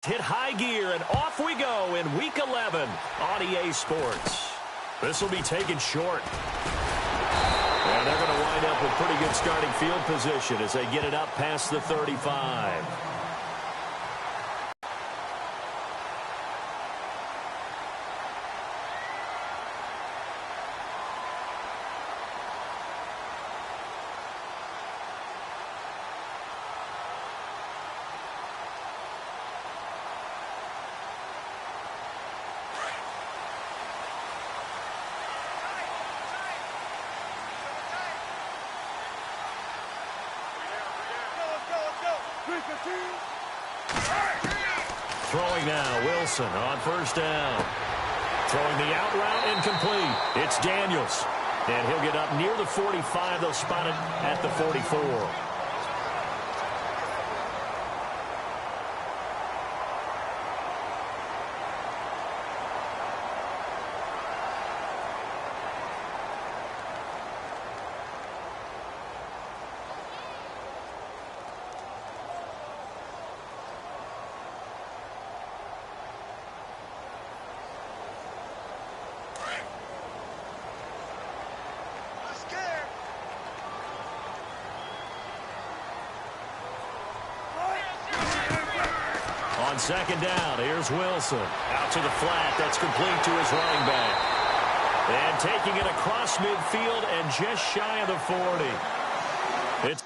Hit high gear, and off we go in Week 11 on EA Sports. This will be taken short. And they're going to wind up with pretty good starting field position as they get it up past the 35. Throwing now, Wilson on first down. Throwing the out route, incomplete. It's Daniels. And he'll get up near the 45. They'll spot it at the 44. On second down, here's Wilson. Out to the flat. That's complete to his running back. And taking it across midfield and just shy of the 40. It's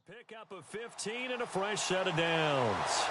a pickup of 15 and a fresh set of downs.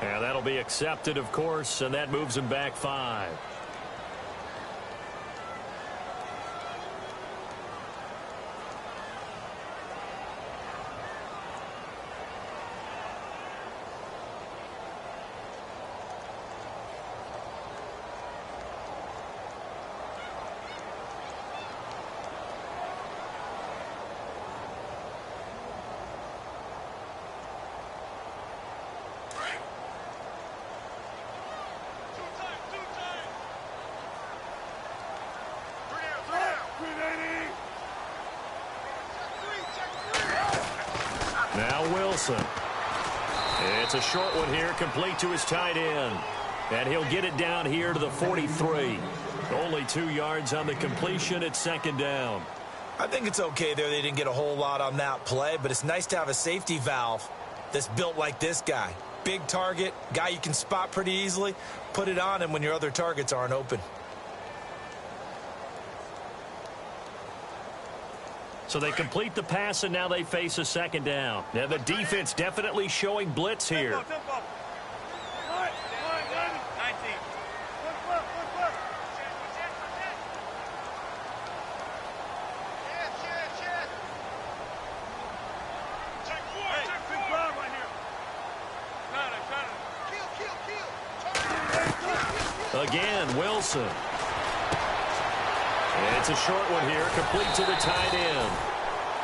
And that'll be accepted, of course, and that moves him back 5. Now Wilson. It's a short one here, complete to his tight end. And he'll get it down here to the 43. Only 2 yards on the completion at second down. I think it's okay there. They didn't get a whole lot on that play, but it's nice to have a safety valve that's built like this guy. Big target, guy you can spot pretty easily. Put it on him when your other targets aren't open. So they complete the pass, and now they face a second down. Now the defense definitely showing blitz here. again, Wilson. It's a short one here, complete to the tight end.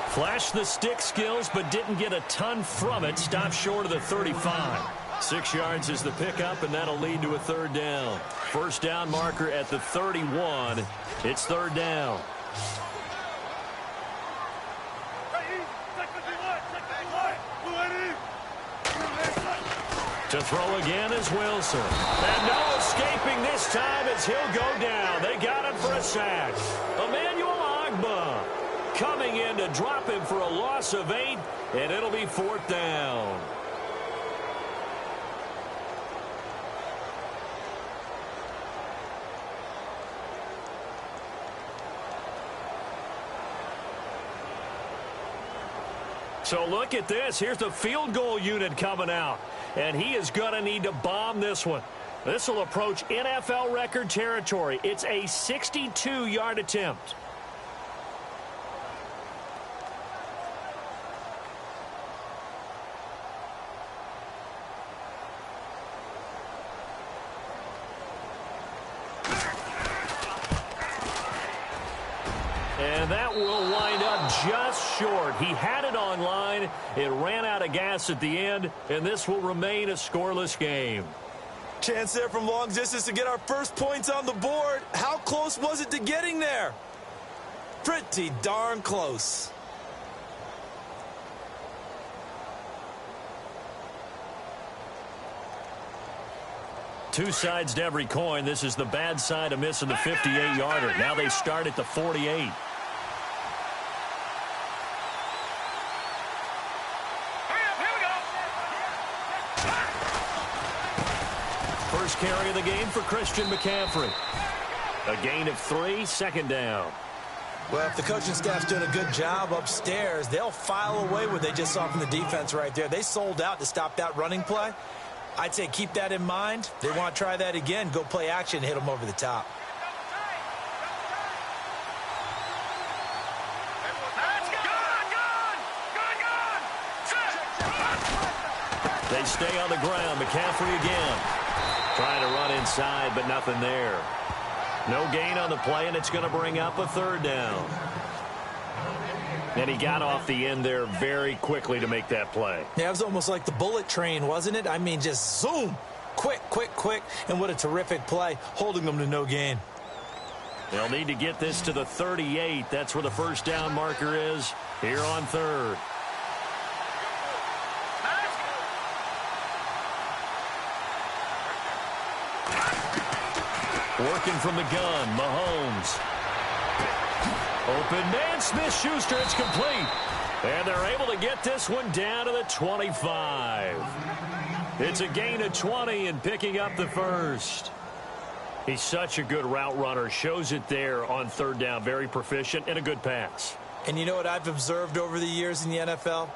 Flashed the stick skills, but didn't get a ton from it. Stopped short of the 35. 6 yards is the pickup, and that'll lead to a third down. First down marker at the 31. It's third down. To throw again is Wilson. And no escaping this time as he'll go down. They got him for a sack. Emmanuel Ogbah coming in to drop him for a loss of 8, and it'll be fourth down. So look at this. Here's the field goal unit coming out. And he is going to need to bomb this one. This will approach NFL record territory. It's a 62-yard attempt. And that will wind up just short. He had it on line. It ran out of gas at the end, and this will remain a scoreless game. Chance there from long distance to get our first points on the board. How close was it to getting there? Pretty darn close. Two sides to every coin. This is the bad side of missing the 58-yarder. Now they start at the 48. First carry of the game for Christian McCaffrey. A gain of 3, second down. Well, if the coaching staff's doing a good job upstairs, they'll file away what they just saw from the defense right there. They sold out to stop that running play. I'd say keep that in mind. They want to try that again. Go play action, hit them over the top. They stay on the ground. McCaffrey again. Trying to run inside, but nothing there. No gain on the play, and it's going to bring up a third down. And he got off the end there very quickly to make that play. Yeah, it was almost like the bullet train, wasn't it? I mean, just zoom. Quick, quick, quick. And what a terrific play, holding them to no gain. They'll need to get this to the 38. That's where the first down marker is here on third. Working from the gun, Mahomes. Open man, Smith-Schuster, it's complete. And they're able to get this one down to the 25. It's a gain of 20 and picking up the first. He's such a good route runner. Shows it there on third down. Very proficient and a good pass. And you know what I've observed over the years in the NFL?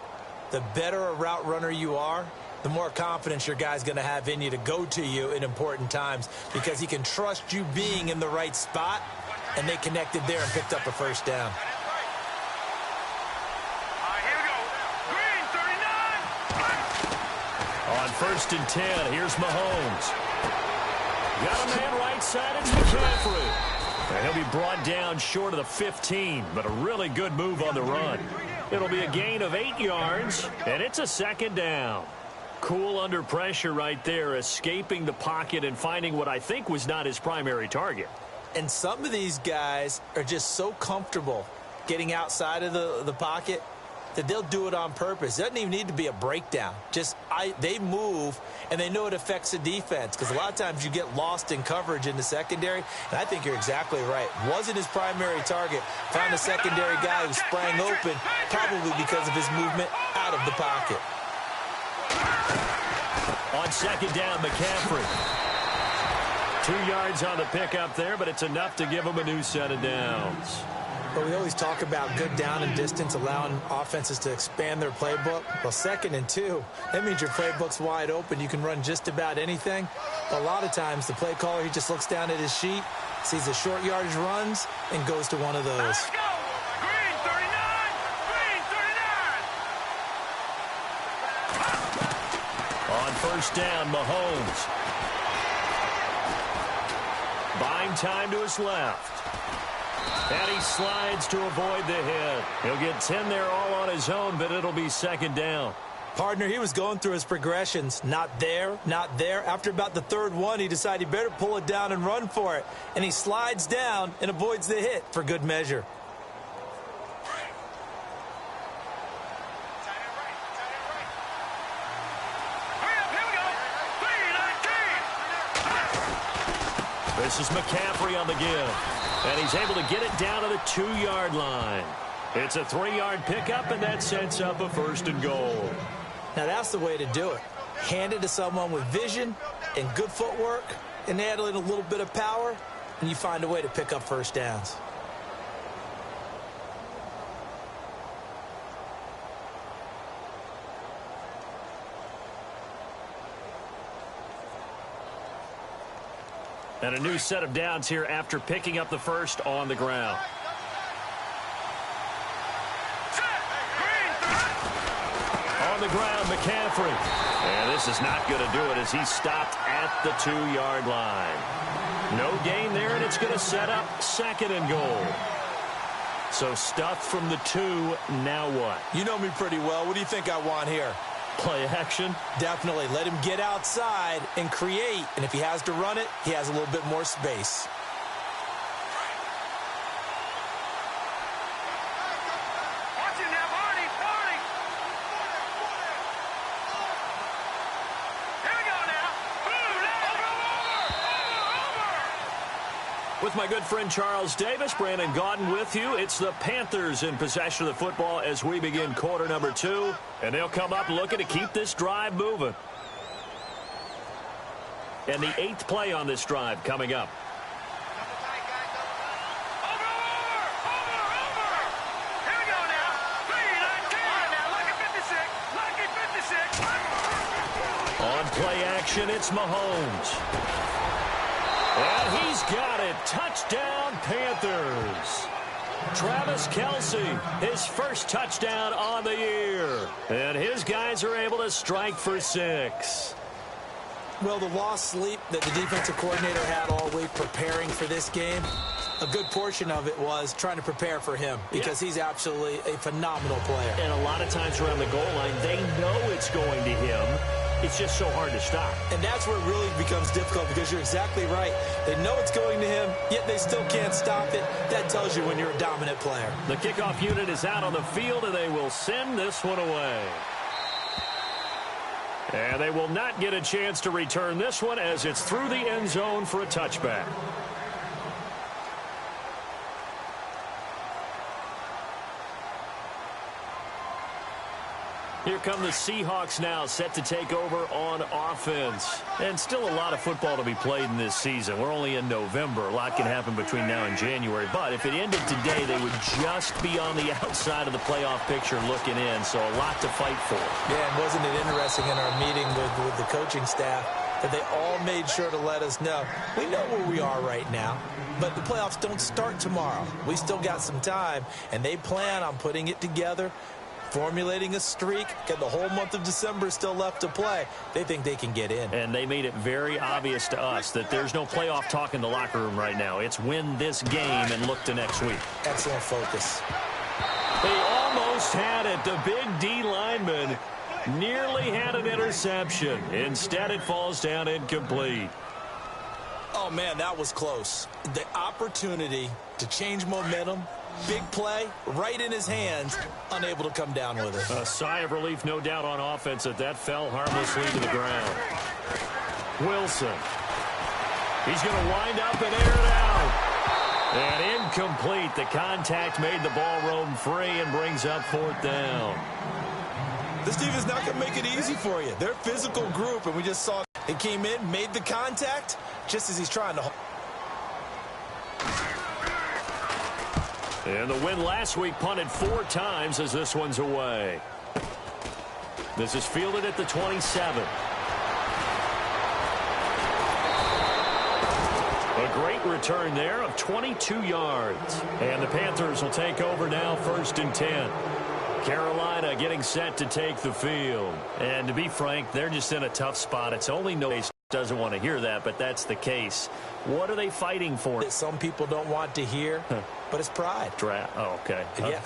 The better a route runner you are, the more confidence your guy's going to have in you to go to you in important times because he can trust you being in the right spot, and they connected there and picked up a first down. On 1st and 10, here's Mahomes. Got a man right side, it's McCaffrey. And he'll be brought down short of the 15, but a really good move on the run. It'll be a gain of 8 yards, and it's a second down. Cool under pressure right there, escaping the pocket and finding what I think was not his primary target. And some of these guys are just so comfortable getting outside of the pocket that they'll do it on purpose. It doesn't even need to be a breakdown. They move, and they know it affects the defense because a lot of times you get lost in coverage in the secondary, and I think you're exactly right. Wasn't his primary target. Found a secondary guy who sprang open, probably because of his movement out of the pocket. On second down, McCaffrey. 2 yards on the pickup there, but it's enough to give him a new set of downs. But we always talk about good down and distance, allowing offenses to expand their playbook. Well, 2nd and 2, that means your playbook's wide open. You can run just about anything. But a lot of times, the play caller, he just looks down at his sheet, sees the short yardage runs, and goes to one of those. Let's go! Green 39! Green 39! On first down, Mahomes. Throwing time to his left. And he slides to avoid the hit. He'll get 10 there all on his own, but it'll be second down. Partner, he was going through his progressions. Not there, not there. After about the third one, he decided he better pull it down and run for it. And he slides down and avoids the hit for good measure. This is McCaffrey on the give. And he's able to get it down to the 2-yard line. It's a 3-yard pickup, and that sets up a first and goal. Now, that's the way to do it. Hand it to someone with vision and good footwork, and add in a little bit of power, and you find a way to pick up first downs. And a new set of downs here after picking up the first on the ground. On the ground, McCaffrey. And this is not going to do it as he's stopped at the 2-yard line. No gain there, and it's going to set up second and goal. So stuffed from the 2, now what? You know me pretty well. What do you think I want here? Play action? Definitely. Let him get outside and create. And if he has to run it, he has a little bit more space. Watch it now, Barney. Here we go now. With my good friend Charles Davis, Brandon Gaudin with you. It's the Panthers in possession of the football as we begin quarter number 2. And they'll come up looking to keep this drive moving. And the 8th play on this drive coming up. Here we go now. 3-19. Now look at 56. On play action, it's Mahomes. And he's got it. Touchdown, Panthers. Travis Kelce, his first touchdown on the year. And his guys are able to strike for 6. Well, the lost sleep that the defensive coordinator had all week preparing for this game, a good portion of it was trying to prepare for him because he's absolutely a phenomenal player. And a lot of times around the goal line, they know it's going to him. It's just so hard to stop. And that's where it really becomes difficult because you're exactly right. They know it's going to him, yet they still can't stop it. That tells you when you're a dominant player. The kickoff unit is out on the field, and they will send this one away. And they will not get a chance to return this one as it's through the end zone for a touchback. Here come the Seahawks now, set to take over on offense. And still a lot of football to be played in this season. We're only in November. A lot can happen between now and January. But if it ended today, they would just be on the outside of the playoff picture looking in. So a lot to fight for. Yeah, and wasn't it interesting in our meeting with the coaching staff that they all made sure to let us know, we know where we are right now, but the playoffs don't start tomorrow. We still got some time, and they plan on putting it together, formulating a streak, got the whole month of December still left to play. They think they can get in. And they made it very obvious to us that there's no playoff talk in the locker room right now. It's win this game and look to next week. Excellent focus. They almost had it. The big D lineman nearly had an interception. Instead, it falls down incomplete. Oh, man, that was close. The opportunity to change momentum, big play, right in his hands, unable to come down with it. A sigh of relief, no doubt, on offense that fell harmlessly to the ground. Wilson. He's going to wind up and air it out. And incomplete. The contact made the ball roam free and brings up 4th down. This defense not going to make it easy for you. They're a physical group, and we just saw it came in, made the contact, just as he's trying to. And the win last week punted 4 times as this one's away. This is fielded at the 27. A great return there of 22 yards. And the Panthers will take over now, 1st and 10. Carolina getting set to take the field. And to be frank, they're just in a tough spot. It's only no Doesn't want to hear that, but that's the case. What are they fighting for? That some people don't want to hear, but it's pride. Draft. Oh, okay. Yeah.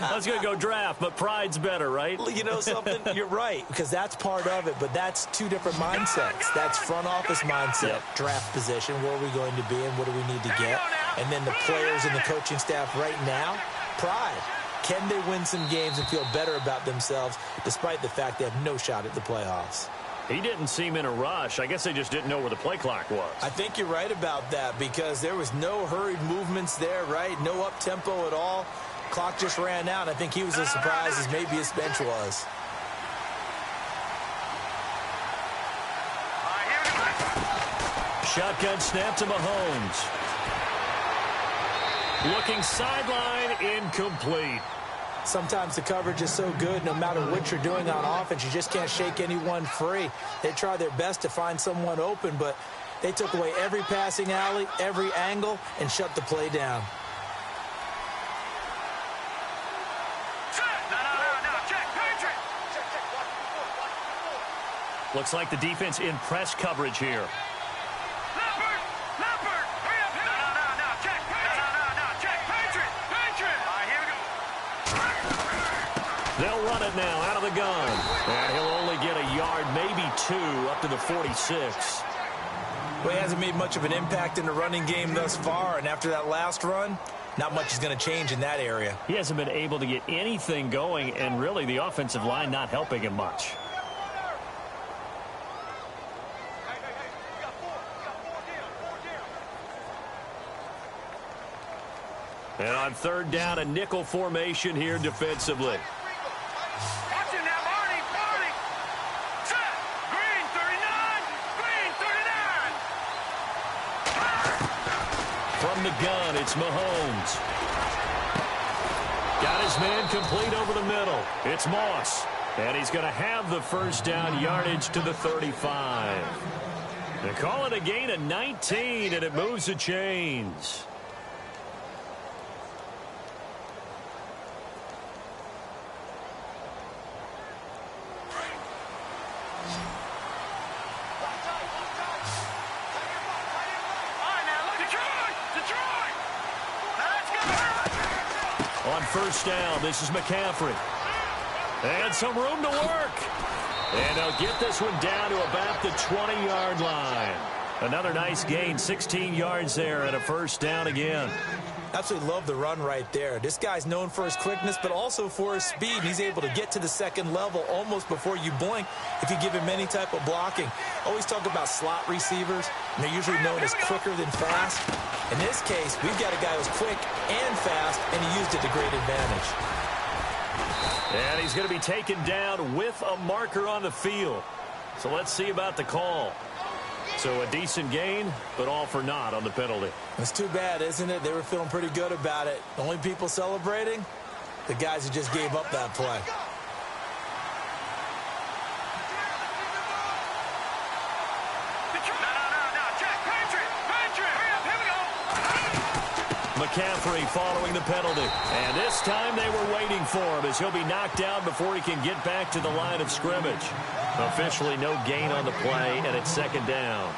I was going to go draft, but pride's better, right? You know something? You're right, because that's part of it, but that's two different mindsets. That's front office mindset, draft position, where are we going to be and what do we need to get? And then the players and the coaching staff right now, pride. Can they win some games and feel better about themselves despite the fact they have no shot at the playoffs? He didn't seem in a rush. I guess they just didn't know where the play clock was. I think you're right about that because there was no hurried movements there, right? No up-tempo at all. Clock just ran out. I think he was as surprised as maybe his bench was. Shotgun snap to Mahomes. Looking sideline, incomplete. Sometimes the coverage is so good, no matter what you're doing on offense, you just can't shake anyone free. They try their best to find someone open, but they took away every passing alley, every angle, and shut the play down. Looks like the defense in press coverage here. They'll run it now out of the gun. And he'll only get a yard, maybe 2, up to the 46. Well, he hasn't made much of an impact in the running game thus far, and after that last run, not much is going to change in that area. He hasn't been able to get anything going, and really the offensive line not helping him much. And on third down, a nickel formation here defensively. From the gun, it's Mahomes. Got his man complete over the middle. It's Moss. And he's going to have the first down yardage to the 35. They call it a gain of 19, and it moves the chains. On first down, this is McCaffrey. And some room to work. And they'll get this one down to about the 20-yard line. Another nice gain, 16 yards there, and a first down again. Absolutely love the run right there. This guy's known for his quickness, but also for his speed. And he's able to get to the second level almost before you blink if you give him any type of blocking. Always talk about slot receivers, and they're usually known as quicker than fast. In this case, we've got a guy who's quick and fast, and he used it to great advantage. And he's going to be taken down with a marker on the field. So let's see about the call. So a decent gain, but all for naught on the penalty. It's too bad, isn't it? They were feeling pretty good about it. The only people celebrating, the guys who just gave up that play. McCaffrey following the penalty. And this time they were waiting for him as he'll be knocked down before he can get back to the line of scrimmage. Officially no gain on the play, and it's second down.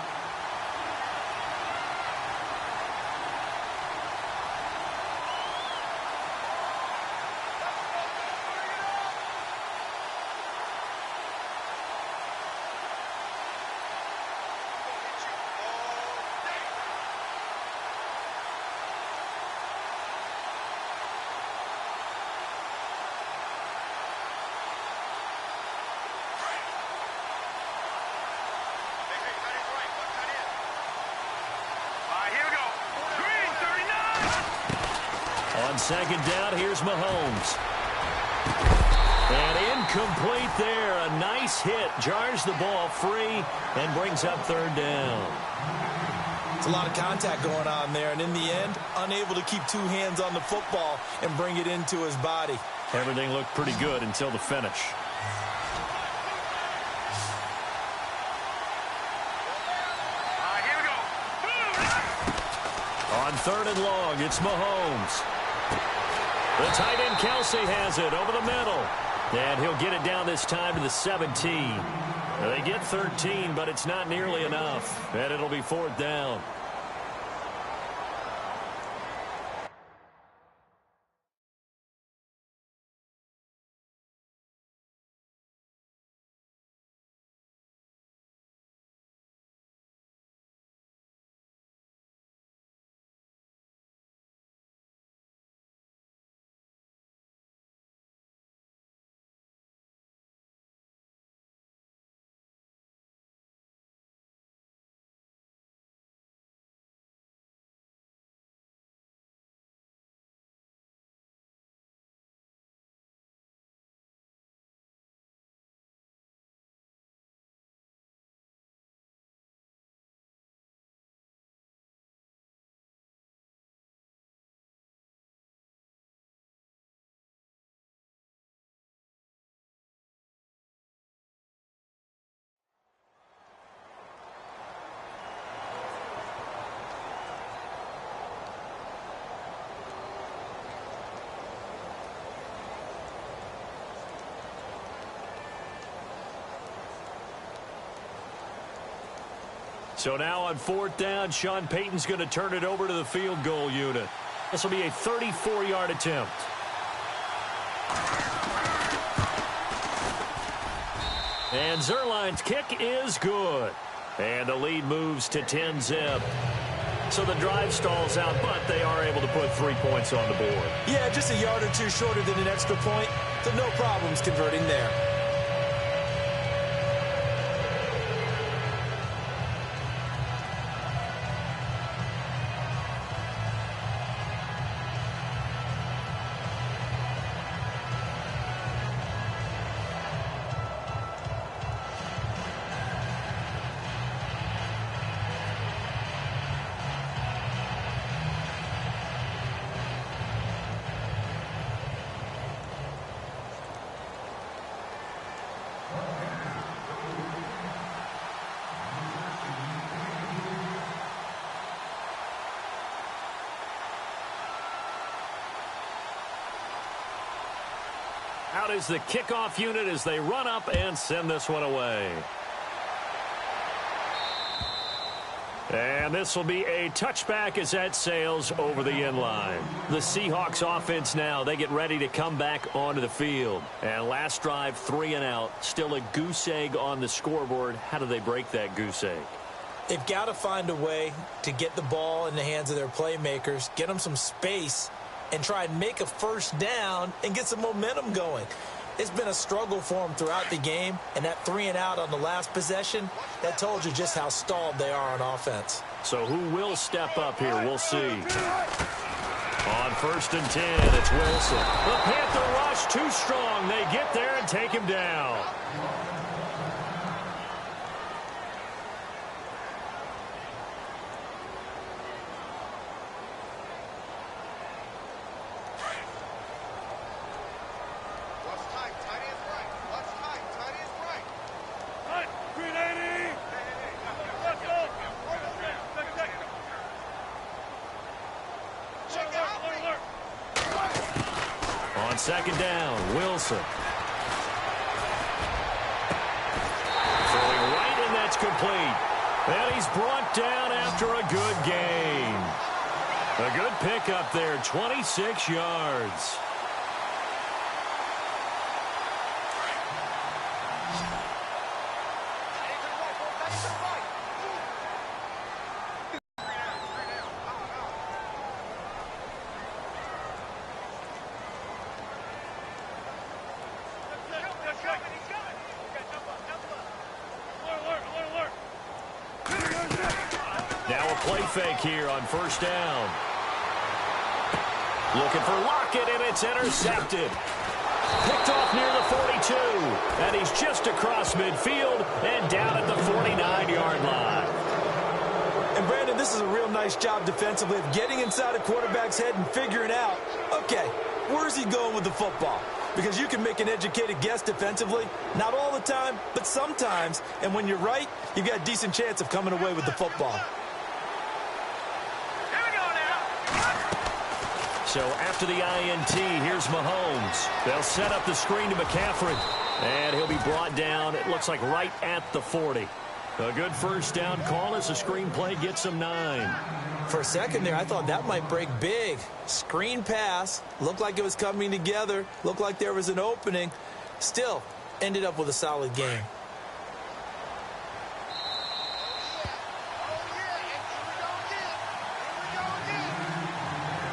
On second down, here's Mahomes. And incomplete there. A nice hit. Jars the ball free and brings up third down. It's a lot of contact going on there. And in the end, unable to keep two hands on the football and bring it into his body. Everything looked pretty good until the finish. On third and long, it's Mahomes. The tight end Kelsey has it over the middle. And he'll get it down this time to the 17. They get 13, but it's not nearly enough. And it'll be 4th down. So now on 4th down, Sean Payton's going to turn it over to the field goal unit. This will be a 34-yard attempt. And Zerline's kick is good. And the lead moves to 10-zip. So the drive stalls out, but they are able to put 3 points on the board. Yeah, just a yard or two shorter than an extra point, so no problems converting there. Out is the kickoff unit as they run up and send this one away. And this will be a touchback as that sails over the end line. The Seahawks offense now, they get ready to come back onto the field. And last drive, 3 and out. Still a goose egg on the scoreboard. How do they break that goose egg? They've got to find a way to get the ball in the hands of their playmakers, get them some space, and try and make a first down and get some momentum going. It's been a struggle for them throughout the game, and that 3 and out on the last possession, that told you just how stalled they are on offense. So who will step up here? We'll see. On 1st and 10, it's Wilson. The Panther rush too strong. They get there and take him down. On 2nd down, Wilson. Throwing right, and that's complete. And he's brought down after a good gain. A good pickup there, 26 yards. Now a play fake here on 1st down. Looking for Lockett, and it's intercepted. Picked off near the 42, and he's just across midfield and down at the 49-yard line. And, Brandon, this is a real nice job defensively of getting inside a quarterback's head and figuring out, okay, where's he going with the football? Because you can make an educated guess defensively, not all the time, but sometimes. And when you're right, you've got a decent chance of coming away with the football. So after the INT, here's Mahomes. They'll set up the screen to McCaffrey. And he'll be brought down, it looks like right at the 40. A good first down call as the screen play gets him 9. For a second there, I thought that might break big. Screen pass. Looked like it was coming together. Looked like there was an opening. Still, ended up with a solid game.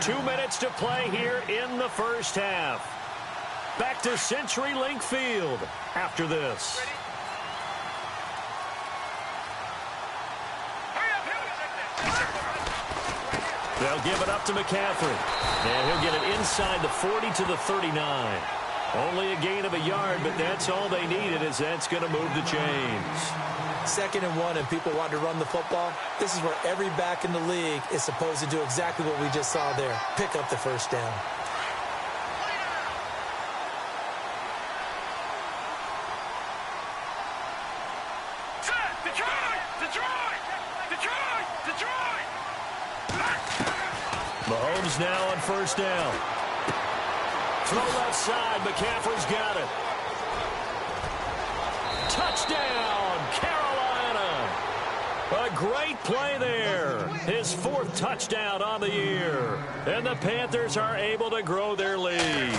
Two minutes to play here in the first half. Back to CenturyLink Field after this. They'll give it up to McCaffrey. And he'll get it inside the 40 to the 39. Only a gain of a yard, but that's all they needed, as that's going to move the chains. 2nd and 1, and people want to run the football. This is where every back in the league is supposed to do exactly what we just saw there. Pick up the first down. Mahomes now on first down. Throw left side. McCaffrey's got it. Touchdown, Carolina. A great play there. His 4th touchdown on the year. And the Panthers are able to grow their lead.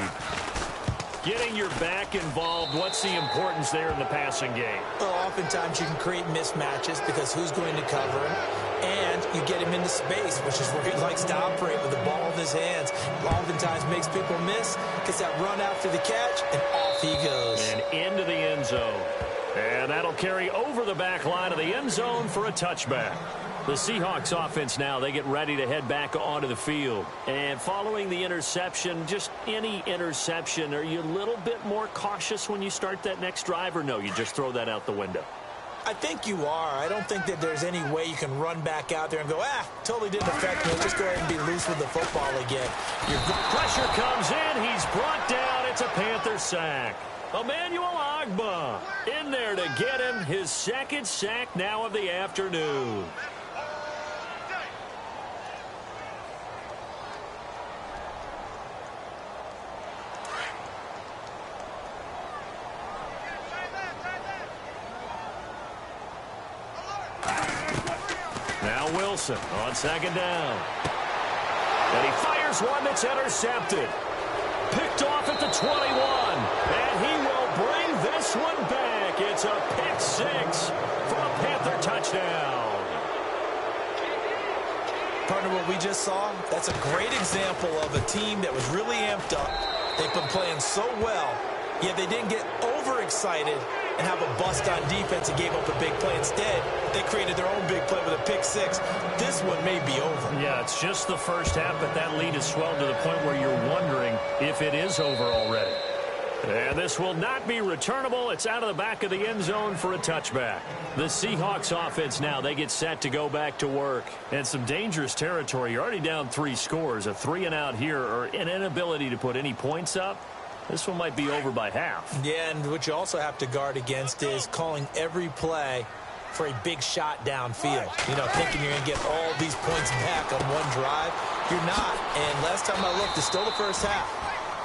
Getting your back involved, what's the importance there in the passing game? Well, oftentimes you can create mismatches because who's going to cover him? And you get him into space, which is where he likes to operate with the ball in his hands. Oftentimes makes people miss, gets that run after the catch, and off he goes. And into the end zone. And that'll carry over the back line of the end zone for a touchback. The Seahawks offense now, they get ready to head back onto the field. And following the interception, just any interception, are you a little bit more cautious when you start that next drive, or no, you just throw that out the window? I think you are. I don't think that there's any way you can run back out there and go, totally didn't affect me. Just go ahead and be loose with the football again. Pressure comes in. He's brought down. It's a Panther sack. Emmanuel Ogbah in there to get him his 2nd sack now of the afternoon. Now Wilson on 2nd down. And he fires one that's intercepted. Picked off at the 21. And he will bring this one back. It's a pick 6 for a Panther touchdown. Partner, what we just saw, that's a great example of a team that was really amped up. They've been playing so well, yet they didn't get overexcited and have a bust on defense and gave up a big play. Instead, they created their own big play with a pick 6. This one may be over. Yeah, it's just the first half, but that lead has swelled to the point where you're wondering if it is over already. And this will not be returnable. It's out of the back of the end zone for a touchback. The Seahawks offense now, they get set to go back to work. And some dangerous territory. You're already down 3 scores. A 3-and-out here, or an inability to put any points up. This one might be over by half. Yeah, and what you also have to guard against is calling every play for a big shot downfield. You know, thinking you're going to get all these points back on one drive. You're not. And last time I looked, it's still the first half.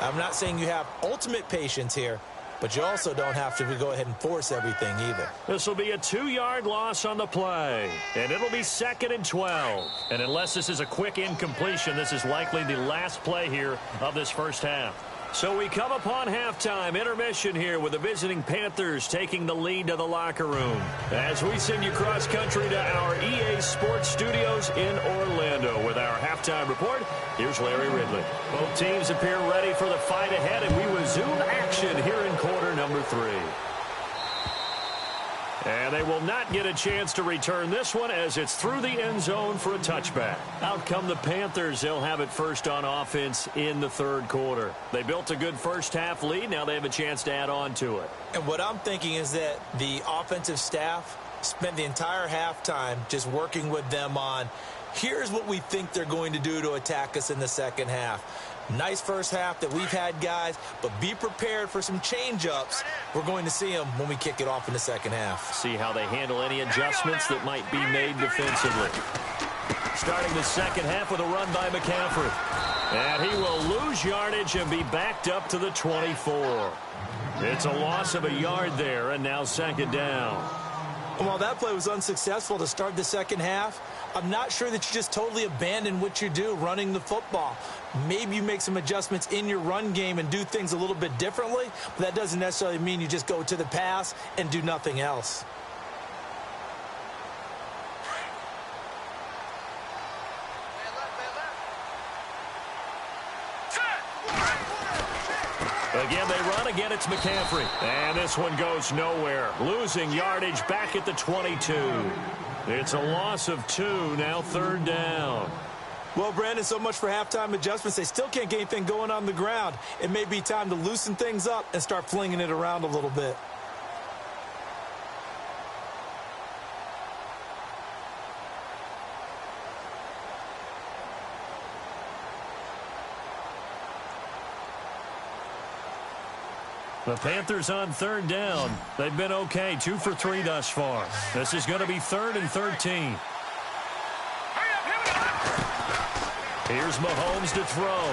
I'm not saying you have ultimate patience here, but you also don't have to go ahead and force everything either. This will be a 2-yard loss on the play, and it'll be 2nd and 12. And unless this is a quick incompletion, this is likely the last play here of this first half. So we come upon halftime intermission here with the visiting Panthers taking the lead to the locker room. As we send you cross country to our EA Sports Studios in Orlando with our halftime report, here's Larry Ridley. Both teams appear ready for the fight ahead, and we resume action here in quarter number 3. And they will not get a chance to return this one as it's through the end zone for a touchback. Out come the Panthers. They'll have it first on offense in the 3rd quarter. They built a good first half lead. Now they have a chance to add on to it. And what I'm thinking is that the offensive staff spent the entire halftime just working with them on, here's what we think they're going to do to attack us in the second half. Nice first half that we've had, guys, but be prepared for some change-ups. We're going to see them when we kick it off in the second half. See how they handle any adjustments that might be made defensively. Starting the second half with a run by McCaffrey. And he will lose yardage and be backed up to the 24. It's a loss of a yard there, and now second down. While that play was unsuccessful to start the second half, I'm not sure that you just totally abandon what you do running the football. Maybe you make some adjustments in your run game and do things a little bit differently, but that doesn't necessarily mean you just go to the pass and do nothing else. Again, they run. Again, it's McCaffrey. And this one goes nowhere. Losing yardage back at the 22. It's a loss of 2, now third down. Well, Brandon, so much for halftime adjustments. They still can't get anything going on the ground. It may be time to loosen things up and start flinging it around a little bit. The Panthers on third down. They've been okay, 2 for 3 thus far. This is going to be 3rd and 13. Here's Mahomes to throw.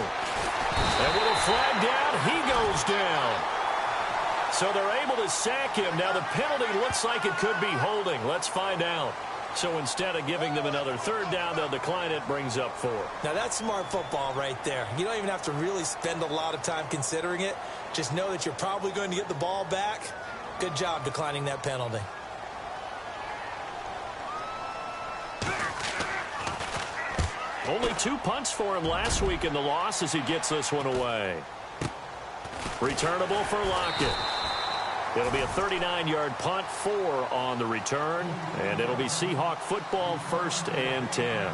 And with a flag down, he goes down. So they're able to sack him. Now the penalty looks like it could be holding. Let's find out. So instead of giving them another third down, they'll decline it, brings up 4. Now that's smart football right there. You don't even have to really spend a lot of time considering it. Just know that you're probably going to get the ball back. Good job declining that penalty. Only 2 punts for him last week in the loss as he gets this one away. Returnable for Lockett. It'll be a 39-yard punt, 4 on the return, and it'll be Seahawk football, 1st and 10.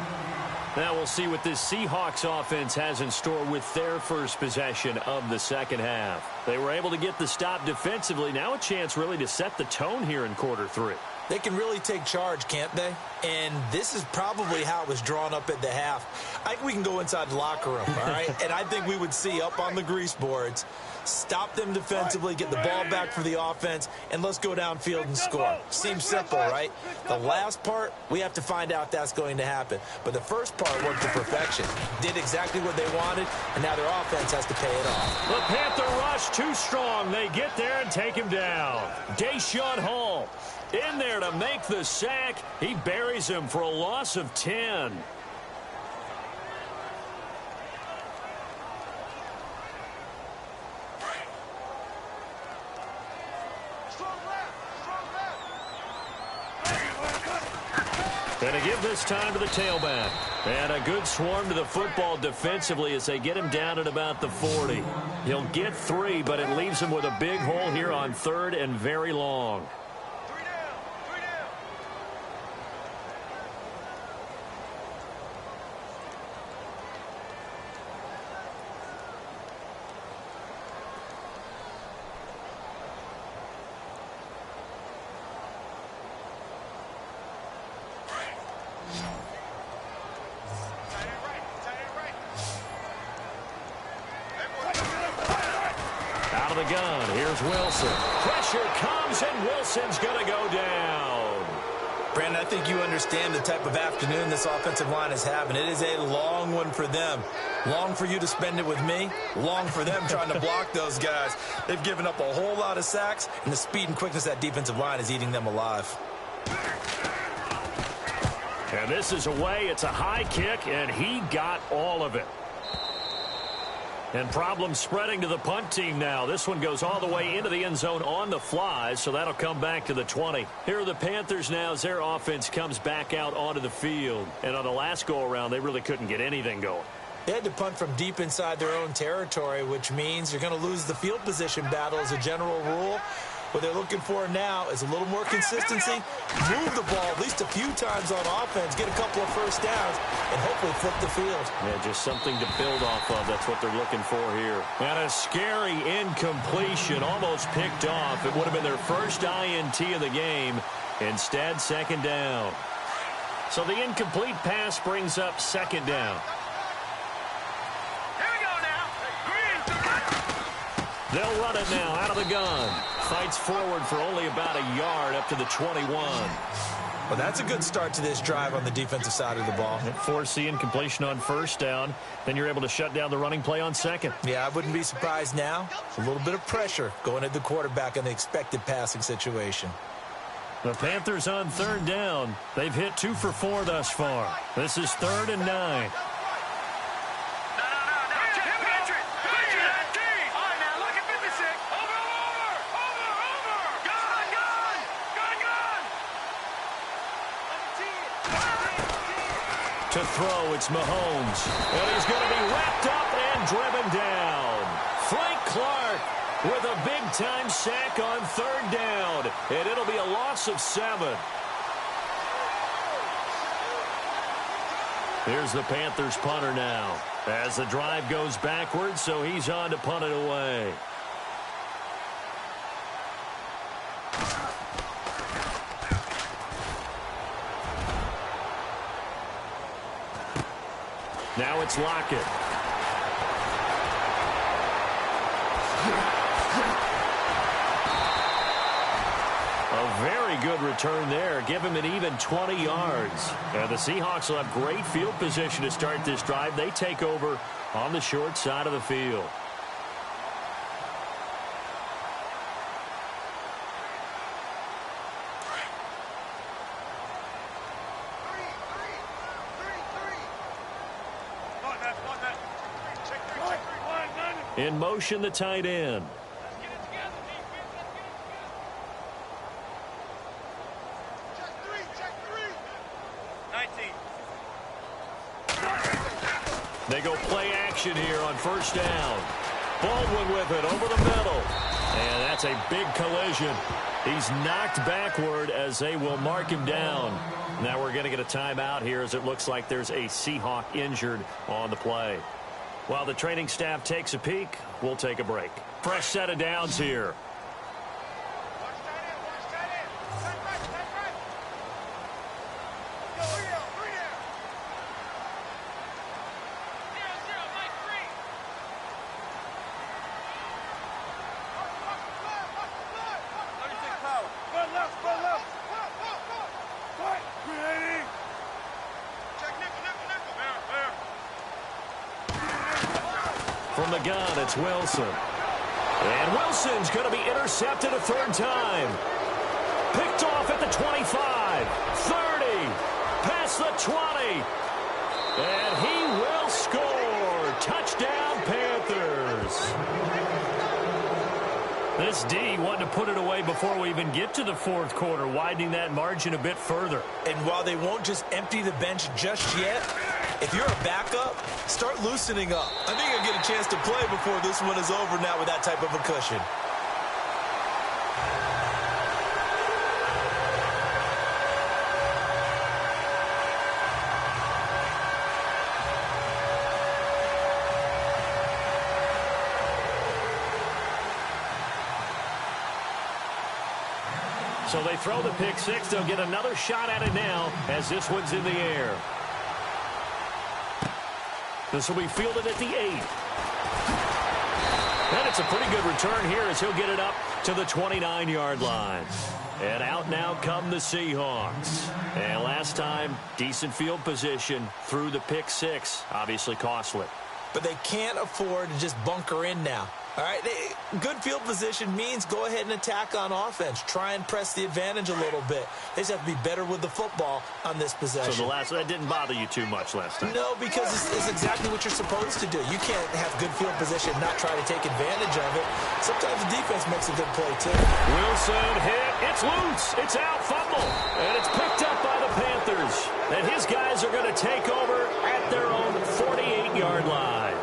Now we'll see what this Seahawks offense has in store with their first possession of the second half. They were able to get the stop defensively. Now a chance really to set the tone here in quarter 3. They can really take charge, can't they? And this is probably how it was drawn up at the half. I think we can go inside the locker room, all right? And I think we would see up on the grease boards, stop them defensively, get the ball back for the offense, and let's go downfield and score. Seems simple, right? The last part, we have to find out if that's going to happen. But the first part worked to perfection. Did exactly what they wanted, and now their offense has to pay it off. The Panther rush too strong. They get there and take him down. Deshaun Hall in there to make the sack. He buries him for a loss of 10. And to give this time to the tailback. And a good swarm to the football defensively as they get him down at about the 40. He'll get 3, but it leaves him with a big hole here on 3rd and very long. Out of the gun, here's Wilson. Pressure comes, and Wilson's going to go down. Brandon, I think you understand the type of afternoon this offensive line is having. It is a long one for them. Long for you to spend it with me. Long for them trying to block those guys. They've given up a whole lot of sacks, and the speed and quickness of that defensive line is eating them alive. And this is away. It's a high kick, and he got all of it. And problems spreading to the punt team now. This one goes all the way into the end zone on the fly, so that'll come back to the 20. Here are the Panthers now as their offense comes back out onto the field. And on the last go-around, they really couldn't get anything going. They had to punt from deep inside their own territory, which means you're going to lose the field position battle as a general rule. What they're looking for now is a little more consistency, move the ball at least a few times on offense, get a couple of first downs, and hopefully flip the field. Yeah, just something to build off of. That's what they're looking for here. And a scary incompletion, almost picked off. It would have been their first INT of the game. Instead, second down. So the incomplete pass brings up second down. Here we go now. They'll run it now out of the gun. Fights forward for only about a yard up to the 21. Well, that's a good start to this drive on the defensive side of the ball. Foreseeing completion on first down. Then you're able to shut down the running play on second. Yeah, I wouldn't be surprised now. A little bit of pressure going at the quarterback in the expected passing situation. The Panthers on third down. They've hit 2 for 4 thus far. This is 3rd and 9. To throw, it's Mahomes. And he's going to be wrapped up and driven down. Frank Clark with a big-time sack on third down. And it'll be a loss of 7. Here's the Panthers punter now. As the drive goes backwards, so he's on to punt it away. Now it's Lockett. A very good return there. Give him an even 20 yards. And the Seahawks will have great field position to start this drive. They take over on the short side of the field. In motion, the tight end. They go play action here on first down. Baldwin with it over the middle. And that's a big collision. He's knocked backward as they will mark him down. Now we're going to get a timeout here as it looks like there's a Seahawk injured on the play. While the training staff takes a peek, we'll take a break. Fresh set of downs here. From the gun, it's Wilson. And Wilson's going to be intercepted a third time. Picked off at the 25, 30, past the 20. And he will score. Touchdown, Panthers. This D wanted to put it away before we even get to the fourth quarter, widening that margin a bit further. And while they won't just empty the bench just yet, if you're a backup, start loosening up. I think you'll get a chance to play before this one is over now with that type of a cushion. So they throw the pick six. They'll get another shot at it now as this one's in the air. This will be fielded at the 8. And it's a pretty good return here as he'll get it up to the 29-yard line. And out now come the Seahawks. And last time, decent field position through the pick six. Obviously costly. But they can't afford to just bunker in now. All right, good field position means go ahead and attack on offense. Try and press the advantage a little bit. They just have to be better with the football on this possession. So that didn't bother you too much last time? No, because it's exactly what you're supposed to do. You can't have good field position and not try to take advantage of it. Sometimes the defense makes a good play, too. Wilson hit. It's loose. It's out. Fumble. And it's picked up by the Panthers. And his guys are going to take over at their own 48-yard line.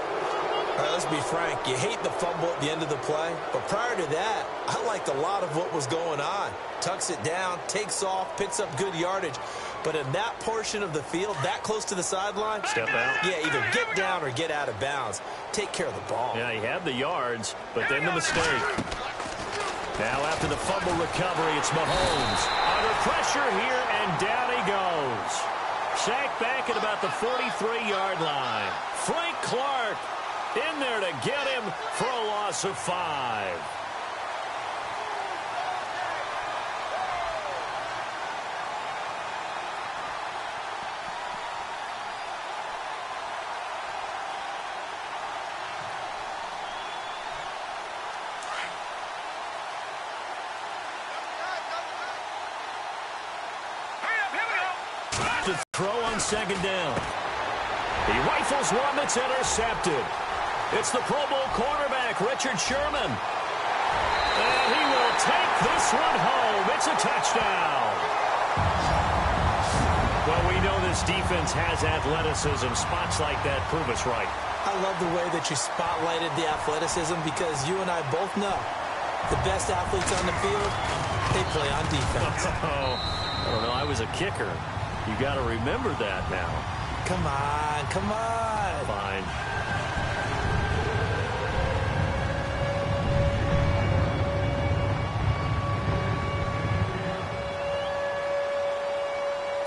All right, let's be frank. You hate the fumble at the end of the play, but prior to that, I liked a lot of what was going on. Tucks it down, takes off, picks up good yardage. But in that portion of the field, that close to the sideline, step out. Yeah, either get down or get out of bounds. Take care of the ball. Yeah, he had the yards, but then the mistake. Now after the fumble recovery, it's Mahomes. Under pressure here, and down he goes. Sacked back at about the 43-yard line. Frank Clark in there to get him for a loss of 5. on second down. He rifles one that's intercepted. It's the Pro Bowl cornerback, Richard Sherman. And he will take this one home. It's a touchdown. Well, we know this defense has athleticism. Spots like that prove us right. I love the way that you spotlighted the athleticism because you and I both know the best athletes on the field, they play on defense. I don't know. I was a kicker. You got to remember that now. Come on, come on. Fine.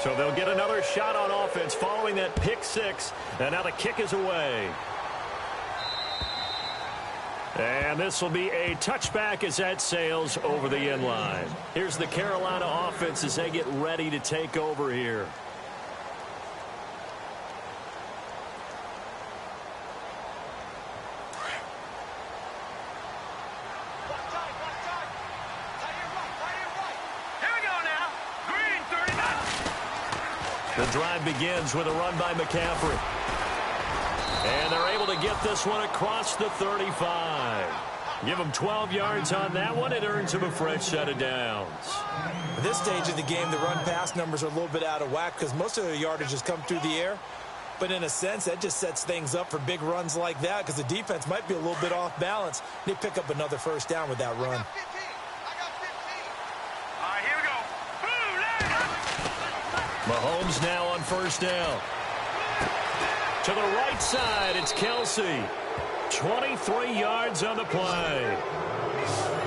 So they'll get another shot on offense following that pick six. And now the kick is away. And this will be a touchback as that sails over the end line. Here's the Carolina offense as they get ready to take over here. The drive begins with a run by McCaffrey. And they're able to get this one across the 35. Give them 12 yards on that one. It earns them a fresh set of downs. At this stage of the game, the run-pass numbers are a little bit out of whack because most of their yardage has come through the air. But in a sense, that just sets things up for big runs like that because the defense might be a little bit off balance. They pick up another first down with that run. Mahomes now on first down. To the right side, it's Kelsey. 23 yards on the play.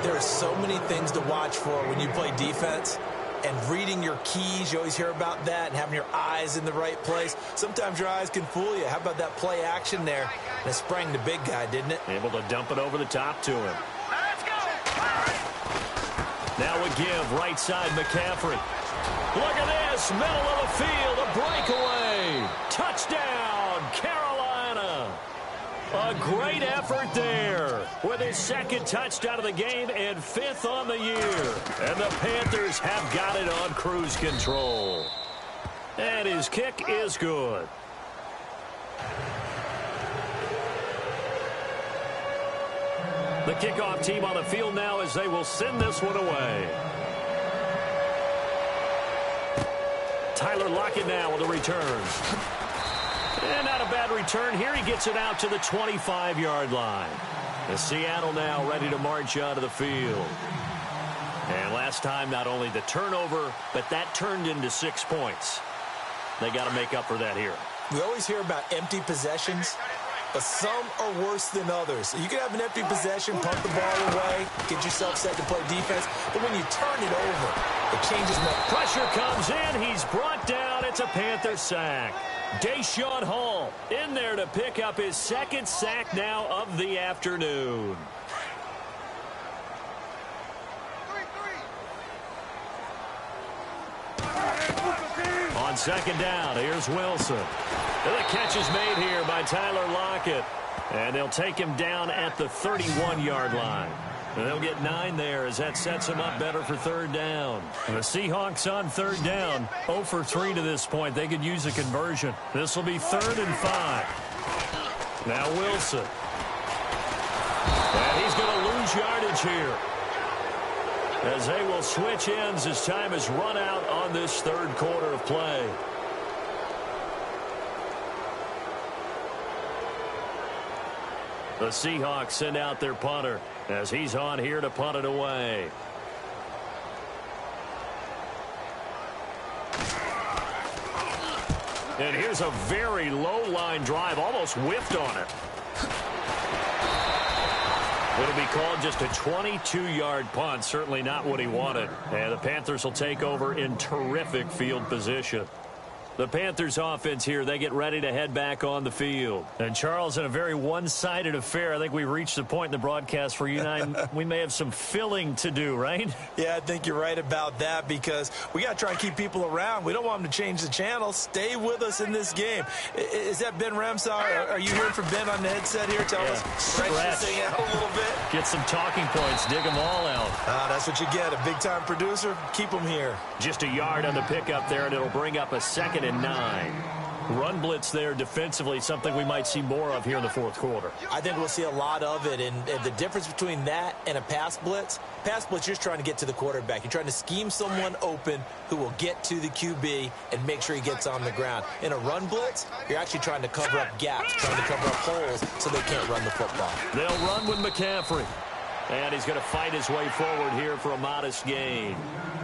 There are so many things to watch for when you play defense. And reading your keys, you always hear about that, and having your eyes in the right place. Sometimes your eyes can fool you. How about that play action there? And it sprang the big guy, didn't it? Able to dump it over the top to him. Let's go! Now we give right side McCaffrey. Look at this, middle of the field, a breakaway. Touchdown, Carolina. A great effort there with his second touchdown of the game and fifth on the year. And the Panthers have got it on cruise control. And his kick is good. The kickoff team on the field now as they will send this one away. Tyler Lockett now with a return. And not a bad return here. He gets it out to the 25-yard line. The Seattle now ready to march out of the field. And last time, not only the turnover, but that turned into 6 points. They got to make up for that here. We always hear about empty possessions, but some are worse than others. You can have an empty possession, pump the ball away, get yourself set to play defense, but when you turn it over, it changes more. Pressure comes in. He's brought down. It's a Panther sack. Deshaun Hall in there to pick up his second sack now of the afternoon. On second down, here's Wilson. And the catch is made here by Tyler Lockett. And they'll take him down at the 31-yard line. And they'll get 9 there as that sets them up better for third down. And the Seahawks on third down, 0 for 3 to this point. They could use a conversion. This will be 3rd and 5. Now Wilson. And he's going to lose yardage here, as they will switch ends as time is run out on this third quarter of play. The Seahawks send out their punter as he's on here to punt it away. And here's a very low line drive, almost whiffed on it. It'll be called just a 22-yard punt, certainly not what he wanted. And the Panthers will take over in terrific field position. The Panthers offense here, they get ready to head back on the field. And Charles, in a very one-sided affair, I think we've reached the point in the broadcast where you and I, we may have some filling to do, right? Yeah, I think you're right about that because we got to try and keep people around. We don't want them to change the channel. Stay with us in this game. Is that Ben Ramsar? Are you hearing from Ben on the headset here? Tell us. Stretch this thing out a little bit. Get some talking points. Dig them all out. That's what you get. A big-time producer. Keep them here. Just a yard on the pickup there, and it'll bring up a second 2nd and 9. Run blitz there defensively, something we might see more of here in the fourth quarter. I think we'll see a lot of it, and the difference between that and a pass blitz, you're just trying to get to the quarterback. You're trying to scheme someone open who will get to the QB and make sure he gets on the ground. In a run blitz, you're actually trying to cover up gaps, trying to cover up holes so they can't run the football. They'll run with McCaffrey. And he's going to fight his way forward here for a modest gain.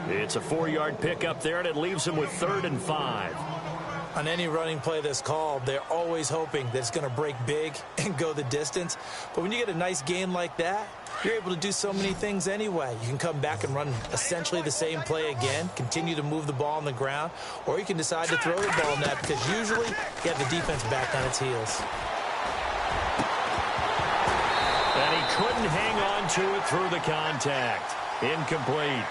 It's a 4-yard pickup there, and it leaves him with 3rd and 5. On any running play that's called, they're always hoping that it's going to break big and go the distance. But when you get a nice gain like that, you're able to do so many things anyway. You can come back and run essentially the same play again, continue to move the ball on the ground, or you can decide to throw the ball in that because usually you have the defense back on its heels. And he couldn't hang on to it through the contact. Incomplete.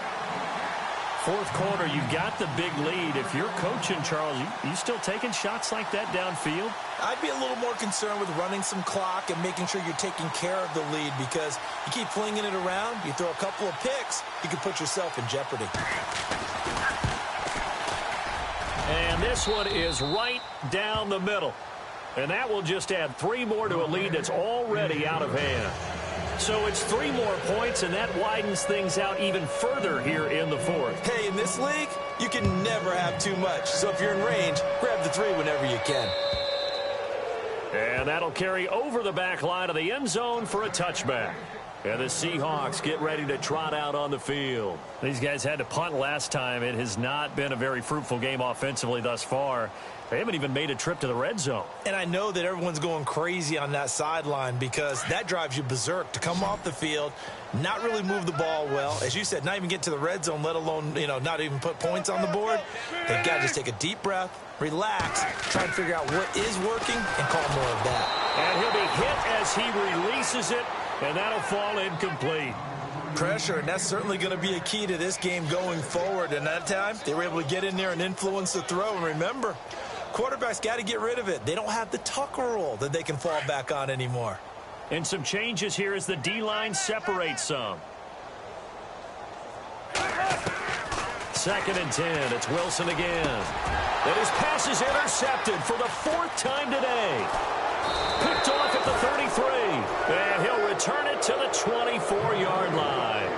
Fourth quarter, you've got the big lead. If you're coaching, Charles, you still taking shots like that downfield? I'd be a little more concerned with running some clock and making sure you're taking care of the lead because you keep flinging it around, you throw a couple of picks, you can put yourself in jeopardy. And this one is right down the middle. And that will just add 3 more to a lead that's already out of hand. So it's 3 more points, and that widens things out even further here in the fourth. Hey, in this league, you can never have too much. So if you're in range, grab the 3 whenever you can. And that'll carry over the back line of the end zone for a touchback. And the Seahawks get ready to trot out on the field. These guys had to punt last time. It has not been a very fruitful game offensively thus far. They haven't even made a trip to the red zone. And I know that everyone's going crazy on that sideline because that drives you berserk to come off the field, not really move the ball well. As you said, not even get to the red zone, let alone, not even put points on the board. They've got to just take a deep breath, relax, try and figure out what is working, and call more of that. And he'll be hit as he releases it, and that'll fall incomplete. Pressure, and that's certainly going to be a key to this game going forward. And that time, they were able to get in there and influence the throw. And remember, quarterbacks got to get rid of it. They don't have the Tucker rule that they can fall back on anymore. And some changes here as the D-line separates some. 2nd and 10. It's Wilson again. And his pass is intercepted for the 4th time today. Picked off at the 33. And he'll return it to the 24-yard line.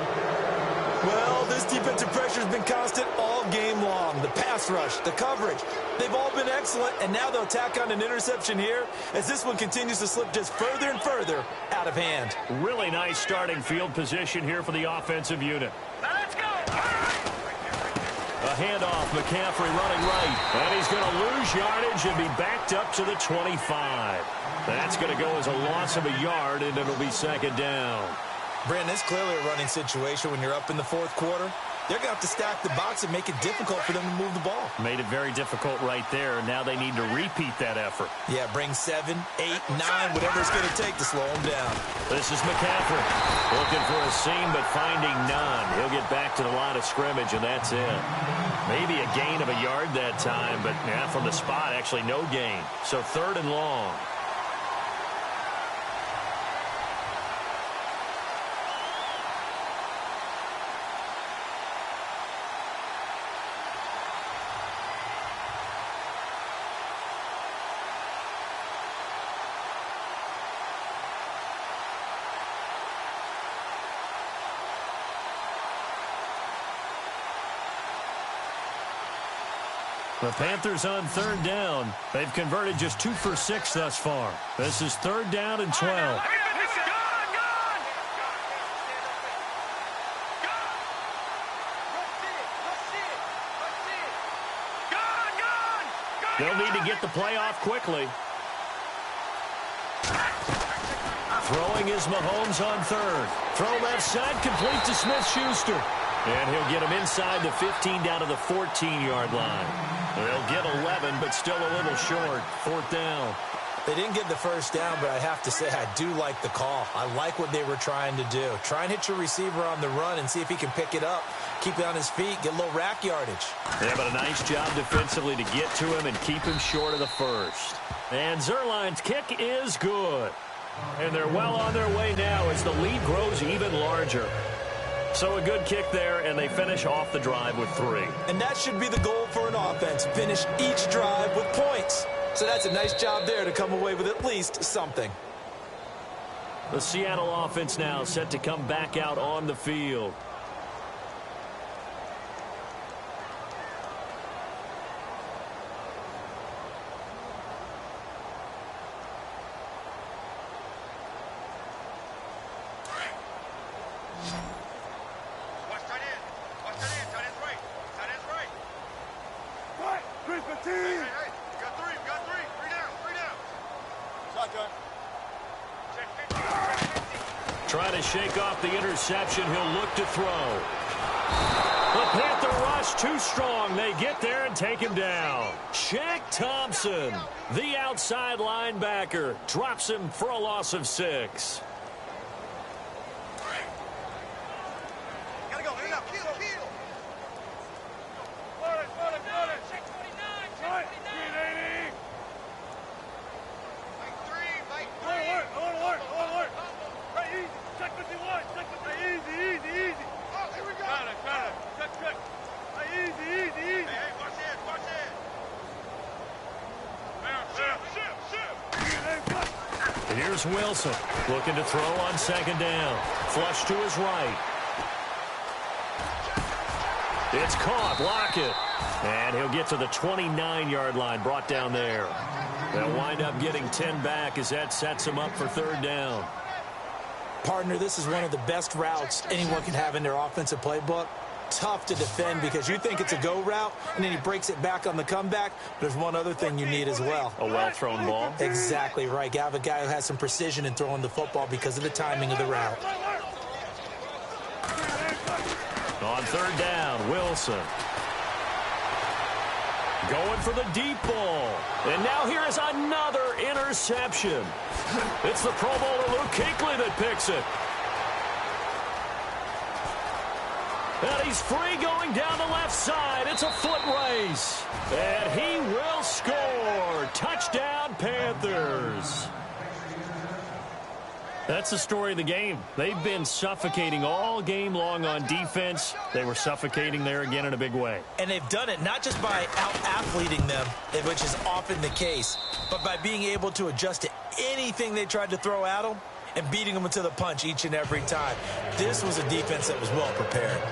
Well, this defensive pressure has been constant all game long. The pass rush, the coverage, they've all been excellent, and now they'll tack on an interception here as this one continues to slip just further and further out of hand. Really nice starting field position here for the offensive unit. Now let's go. A handoff, McCaffrey running right, and he's going to lose yardage and be backed up to the 25. That's going to go as a loss of a yard, and it'll be 2nd down. Brandon, it's clearly a running situation when you're up in the 4th quarter. They're going to have to stack the box and make it difficult for them to move the ball. Made it very difficult right there. Now they need to repeat that effort. Yeah, bring 7, 8, 9, whatever it's going to take to slow them down. This is McCaffrey. Looking for a seam, but finding none. He'll get back to the line of scrimmage, and that's it. Maybe a gain of a yard that time, but from the spot, actually no gain. So 3rd and long. The Panthers on 3rd down. They've converted just 2 for 6 thus far. This is 3rd down and 12. They'll need to get the play off quickly. Throwing is Mahomes on 3rd. Throw left side, complete to Smith-Schuster. And he'll get him inside the 15 down to the 14-yard line. They'll get 11, but still a little short. 4th down. They didn't get the first down, but I have to say I do like the call. I like what they were trying to do. Try and hit your receiver on the run and see if he can pick it up. Keep it on his feet, get a little rack yardage. Yeah, but a nice job defensively to get to him and keep him short of the first. And Zerline's kick is good. And they're well on their way now as the lead grows even larger. So a good kick there, and they finish off the drive with 3. And that should be the goal for an offense, finish each drive with points. So that's a nice job there to come away with at least something. The Seattle offense now set to come back out on the field. Trying to shake off the interception. He'll look to throw. The Panther rush too strong. They get there and take him down. Shaq Thompson, the outside linebacker, drops him for a loss of 6. Here's Wilson looking to throw on 2nd down. Flush to his right. It's caught. Lockett. And he'll get to the 29-yard line, brought down there. They'll wind up getting 10 back as that sets him up for 3rd down. Partner, this is one of the best routes anyone can have in their offensive playbook. Tough to defend because you think it's a go route, and then he breaks it back on the comeback. There's one other thing you need as well. A well-thrown ball. Exactly right. You have a guy who has some precision in throwing the football because of the timing of the route. On 3rd down, Wilson. Going for the deep ball. And now here is another interception. It's the Pro Bowler Luke Kuechly that picks it. And he's free going down the left side. It's a foot race. And he will score. Touchdown, Panthers. That's the story of the game. They've been suffocating all game long on defense. They were suffocating there again in a big way. And they've done it not just by out-athleting them, which is often the case, but by being able to adjust to anything they tried to throw at them and beating them to the punch each and every time. This was a defense that was well prepared.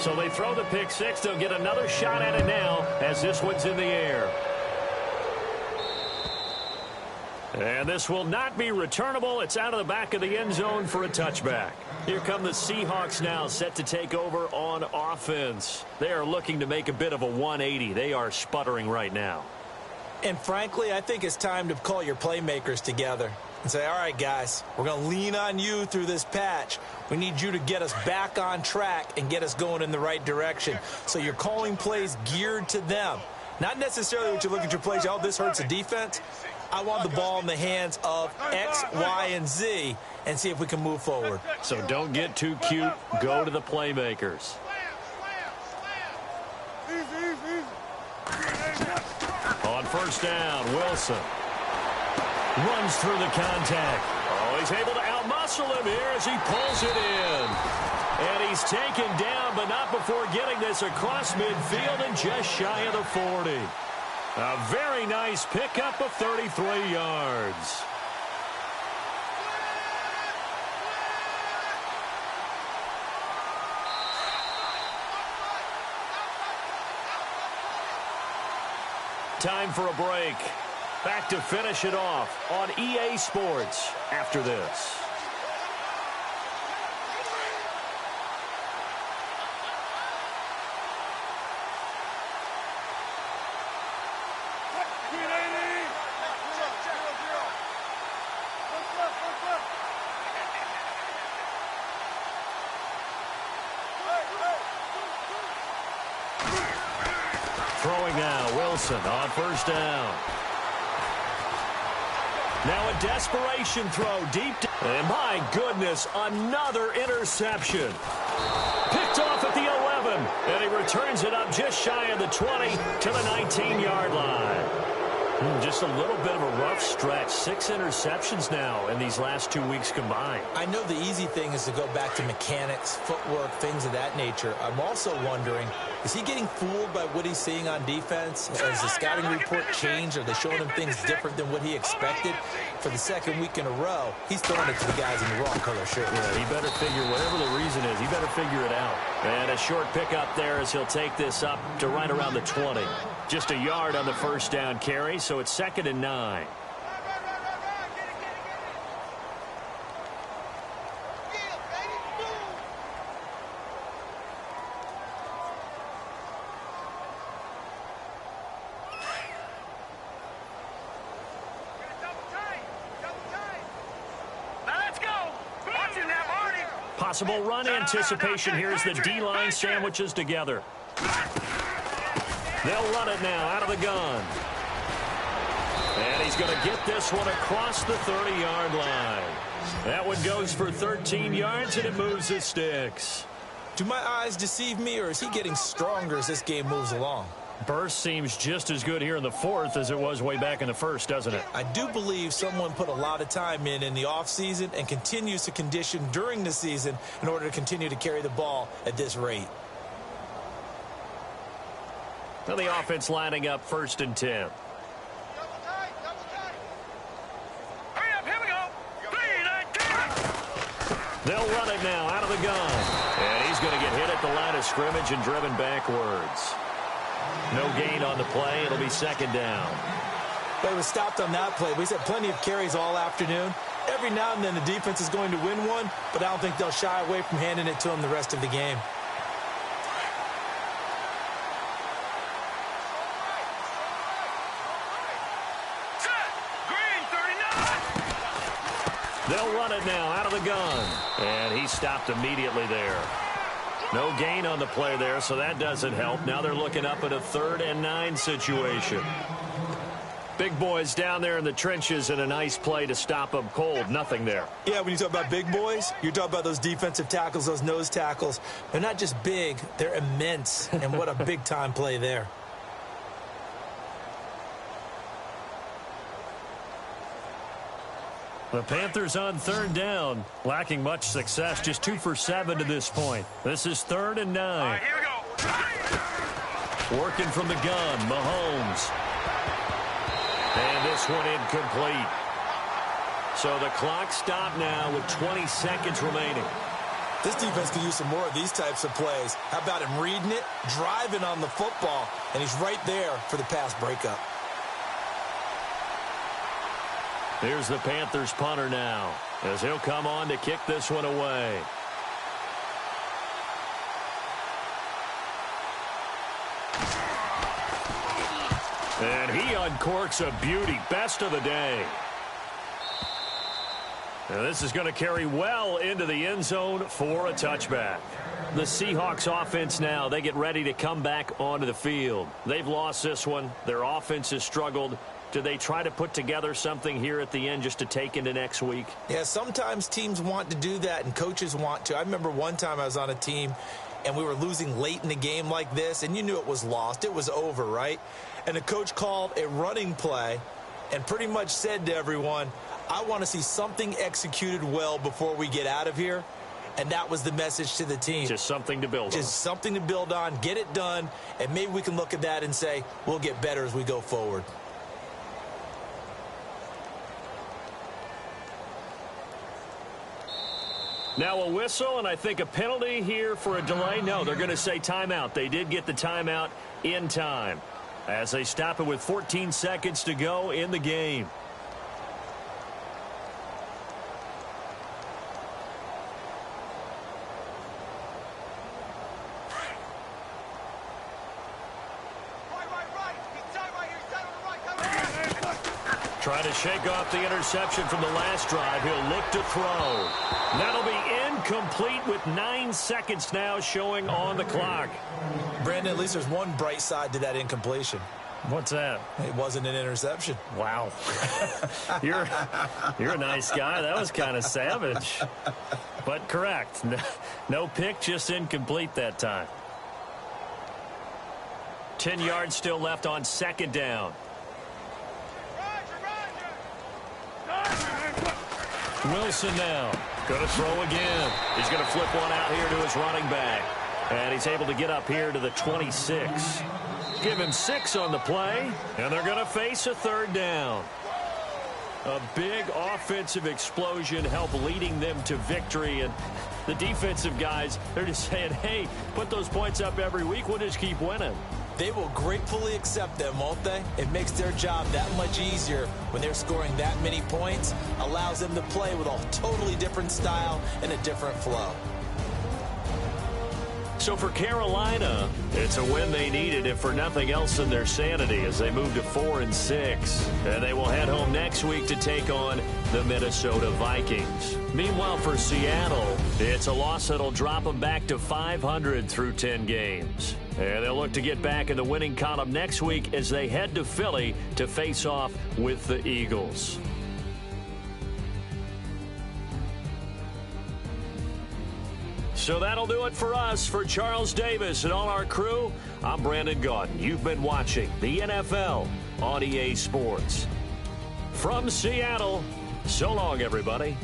So they throw the pick 6. They'll get another shot at it now as this one's in the air. And this will not be returnable. It's out of the back of the end zone for a touchback. Here come the Seahawks now, set to take over on offense. They are looking to make a bit of a 180. They are sputtering right now. And frankly, I think it's time to call your playmakers together and say, all right, guys, we're going to lean on you through this patch. We need you to get us back on track and get us going in the right direction. So you're calling plays geared to them. Not necessarily what you look at your plays, oh, this hurts the defense. I want the ball in the hands of X, Y, and Z and see if we can move forward. So don't get too cute. Go to the playmakers. On 1st down, Wilson runs through the contact. Oh, he's able to outmuscle him here as he pulls it in. And he's taken down, but not before getting this across midfield and just shy of the 40. A very nice pickup of 33 yards. Time for a break. Back to finish it off on EA Sports after this. Throwing now, Wilson on 1st down. Now a desperation throw deep. And my goodness, another interception. Picked off at the 11. And he returns it up just shy of the 20 to the 19-yard line. Just a little bit of a rough stretch. 6 interceptions now in these last 2 weeks combined. I know the easy thing is to go back to mechanics, footwork, things of that nature. I'm also wondering, is he getting fooled by what he's seeing on defense? Has the scouting report changed? Are they showing him things different than what he expected? For the second week in a row, he's throwing it to the guys in the wrong color shirt. Yeah, he better figure, whatever the reason is, he better figure it out. And a short pickup there as he'll take this up to right around the 20. Just a yard on the first down carry, so it's 2nd and 9. Possible run anticipation. Here's the D-line sandwiches together. They'll run it now out of the gun. And he's going to get this one across the 30-yard line. That one goes for 13 yards, and it moves the sticks. Do my eyes deceive me, or is he getting stronger as this game moves along? Burst seems just as good here in the 4th as it was way back in the 1st, doesn't it? I do believe someone put a lot of time in the offseason and continues to condition during the season in order to continue to carry the ball at this rate. Well, the offense lining up 1st and 10. Hurry up, here we go. 3-19. They'll run it now out of the gun. And he's going to get hit at the line of scrimmage and driven backwards. No gain on the play. It'll be 2nd down. But he was stopped on that play. He's had plenty of carries all afternoon. Every now and then the defense is going to win one, but I don't think they'll shy away from handing it to him the rest of the game. They'll run it now out of the gun. And he stopped immediately there. No gain on the play there, so that doesn't help. Now they're looking up at a 3rd and 9 situation. Big boys down there in the trenches, and a nice play to stop them cold. Nothing there. Yeah, when you talk about big boys, you're talking about those defensive tackles, those nose tackles. They're not just big, they're immense. And what a big-time play there. The Panthers on 3rd down, lacking much success, just 2 for 7 to this point. This is 3rd and 9. All right, here we go. Working from the gun, Mahomes. And this one incomplete. So the clock stopped now with 20 seconds remaining. This defense could use some more of these types of plays. How about him reading it, driving on the football, and he's right there for the pass breakup. Here's the Panthers punter now, as he'll come on to kick this one away. And he uncorks a beauty. Best of the day. Now this is going to carry well into the end zone for a touchback. The Seahawks offense now, they get ready to come back onto the field. They've lost this one. Their offense has struggled. Do they try to put together something here at the end just to take into next week? Yeah, sometimes teams want to do that and coaches want to. I remember one time I was on a team and we were losing late in the game like this, and you knew it was lost. It was over, right? And the coach called a running play and pretty much said to everyone, I want to see something executed well before we get out of here. And that was the message to the team. Just something to build on. Just something to build on, get it done, and maybe we can look at that and say, we'll get better as we go forward. Now a whistle, and I think a penalty here for a delay. No, they're going to say timeout. They did get the timeout in time as they stop it with 14 seconds to go in the game. Trying to shake off the interception from the last drive. He'll look to throw. That'll be incomplete with 9 seconds now showing on the clock. Brandon, at least there's one bright side to that incompletion. What's that? It wasn't an interception. Wow. You're a nice guy. That was kind of savage. But correct. No pick, just incomplete that time. 10 yards still left on 2nd down. Wilson now. Going to throw again. He's going to flip one out here to his running back. And he's able to get up here to the 26. Give him 6 on the play. And they're going to face a third down. A big offensive explosion helped leading them to victory. And the defensive guys, they're just saying, hey, put those points up every week. We'll just keep winning. They will gratefully accept them, won't they? It makes their job that much easier when they're scoring that many points. Allows them to play with a totally different style and a different flow. So for Carolina, it's a win they needed, if for nothing else than their sanity, as they move to 4-6. And they will head home next week to take on the Minnesota Vikings. Meanwhile, for Seattle, it's a loss that'll drop them back to 500 through 10 games. And they'll look to get back in the winning column next week as they head to Philly to face off with the Eagles. So that'll do it for us. For Charles Davis and all our crew, I'm Brandon Gaudin. You've been watching the NFL on EA Sports. From Seattle, so long, everybody.